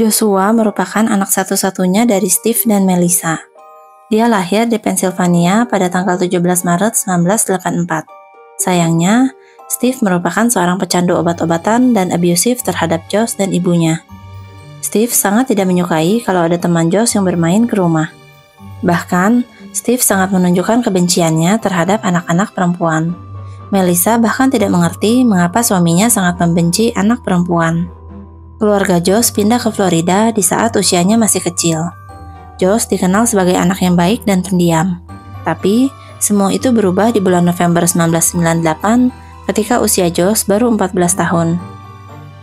Joshua merupakan anak satu-satunya dari Steve dan Melissa. Dia lahir di Pennsylvania pada tanggal 17 Maret 1984. Sayangnya, Steve merupakan seorang pecandu obat-obatan dan abusive terhadap Josh dan ibunya. Steve sangat tidak menyukai kalau ada teman Josh yang bermain ke rumah. Bahkan, Steve sangat menunjukkan kebenciannya terhadap anak-anak perempuan. Melissa bahkan tidak mengerti mengapa suaminya sangat membenci anak perempuan. Keluarga Josh pindah ke Florida di saat usianya masih kecil. Josh dikenal sebagai anak yang baik dan pendiam. Tapi, semua itu berubah di bulan November 1998 ketika usia Josh baru 14 tahun.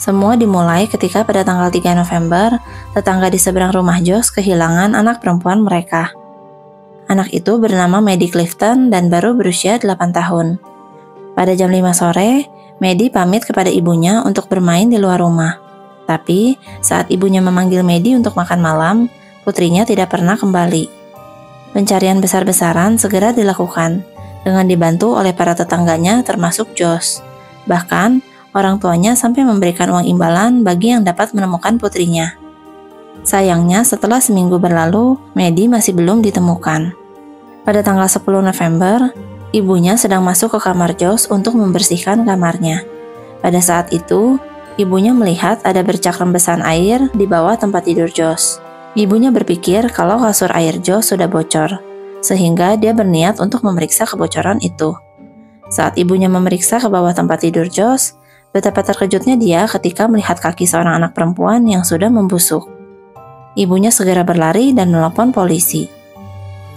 Semua dimulai ketika pada tanggal 3 November, tetangga di seberang rumah Josh kehilangan anak perempuan mereka. Anak itu bernama Maddie Clifton dan baru berusia 8 tahun. Pada jam 5 sore, Maddie pamit kepada ibunya untuk bermain di luar rumah. Tapi, saat ibunya memanggil Maddie untuk makan malam, putrinya tidak pernah kembali. Pencarian besar-besaran segera dilakukan, dengan dibantu oleh para tetangganya termasuk Josh. Bahkan, orang tuanya sampai memberikan uang imbalan bagi yang dapat menemukan putrinya. Sayangnya, setelah seminggu berlalu, Maddie masih belum ditemukan. Pada tanggal 10 November, ibunya sedang masuk ke kamar Josh untuk membersihkan kamarnya. Pada saat itu, ibunya melihat ada bercak rembesan air di bawah tempat tidur Josh. Ibunya berpikir kalau kasur air Josh sudah bocor, sehingga dia berniat untuk memeriksa kebocoran itu. Saat ibunya memeriksa ke bawah tempat tidur Josh, betapa terkejutnya dia ketika melihat kaki seorang anak perempuan yang sudah membusuk. Ibunya segera berlari dan menelepon polisi.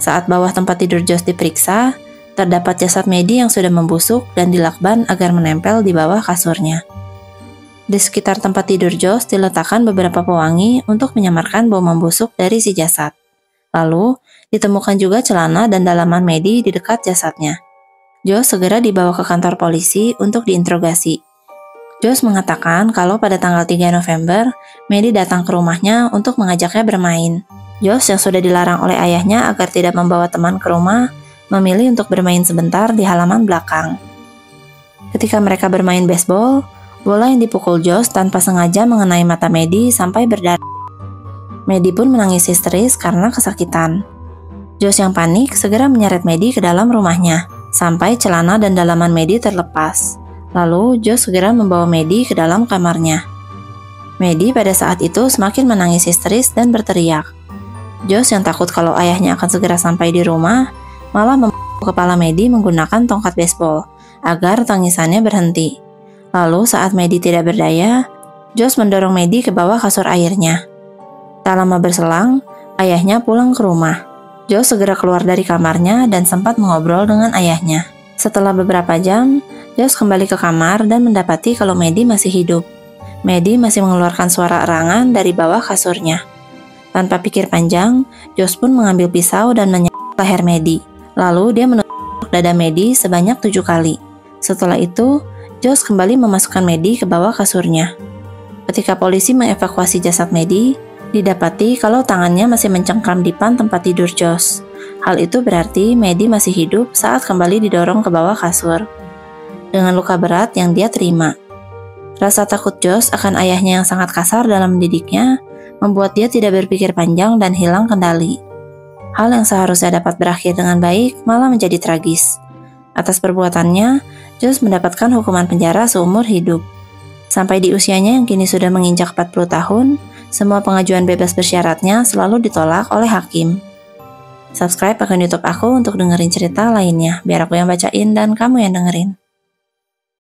Saat bawah tempat tidur Josh diperiksa, terdapat jasad Maddie yang sudah membusuk dan dilakban agar menempel di bawah kasurnya. Di sekitar tempat tidur Josh diletakkan beberapa pewangi untuk menyamarkan bau membusuk dari si jasad. Lalu, ditemukan juga celana dan dalaman Maddie di dekat jasadnya. Josh segera dibawa ke kantor polisi untuk diinterogasi. Josh mengatakan kalau pada tanggal 3 November, Maddie datang ke rumahnya untuk mengajaknya bermain. Josh yang sudah dilarang oleh ayahnya agar tidak membawa teman ke rumah, memilih untuk bermain sebentar di halaman belakang. Ketika mereka bermain baseball, bola yang dipukul Josh tanpa sengaja mengenai mata Maddie sampai berdarah. Maddie pun menangis histeris karena kesakitan. Josh yang panik segera menyeret Maddie ke dalam rumahnya, sampai celana dan dalaman Maddie terlepas. Lalu Josh segera membawa Maddie ke dalam kamarnya. Maddie pada saat itu semakin menangis histeris dan berteriak. Josh yang takut kalau ayahnya akan segera sampai di rumah, malah memukul kepala Maddie menggunakan tongkat baseball, agar tangisannya berhenti. Lalu saat Maddie tidak berdaya, Josh mendorong Maddie ke bawah kasur airnya. Tak lama berselang, ayahnya pulang ke rumah. Josh segera keluar dari kamarnya dan sempat mengobrol dengan ayahnya. Setelah beberapa jam, Josh kembali ke kamar dan mendapati kalau Maddie masih hidup. Maddie masih mengeluarkan suara erangan dari bawah kasurnya. Tanpa pikir panjang, Josh pun mengambil pisau dan menyerang leher Maddie. Lalu dia menusuk dada Maddie sebanyak 7 kali. Setelah itu, Josh kembali memasukkan Maddie ke bawah kasurnya. Ketika polisi mengevakuasi jasad Maddie, didapati kalau tangannya masih mencengkram dipan tempat tidur Josh. Hal itu berarti Maddie masih hidup saat kembali didorong ke bawah kasur, dengan luka berat yang dia terima. Rasa takut Josh akan ayahnya yang sangat kasar dalam mendidiknya, membuat dia tidak berpikir panjang dan hilang kendali. Hal yang seharusnya dapat berakhir dengan baik malah menjadi tragis. Atas perbuatannya, Josh mendapatkan hukuman penjara seumur hidup. Sampai di usianya yang kini sudah menginjak 40 tahun, semua pengajuan bebas bersyaratnya selalu ditolak oleh hakim. Subscribe akun YouTube aku untuk dengerin cerita lainnya, biar aku yang bacain dan kamu yang dengerin.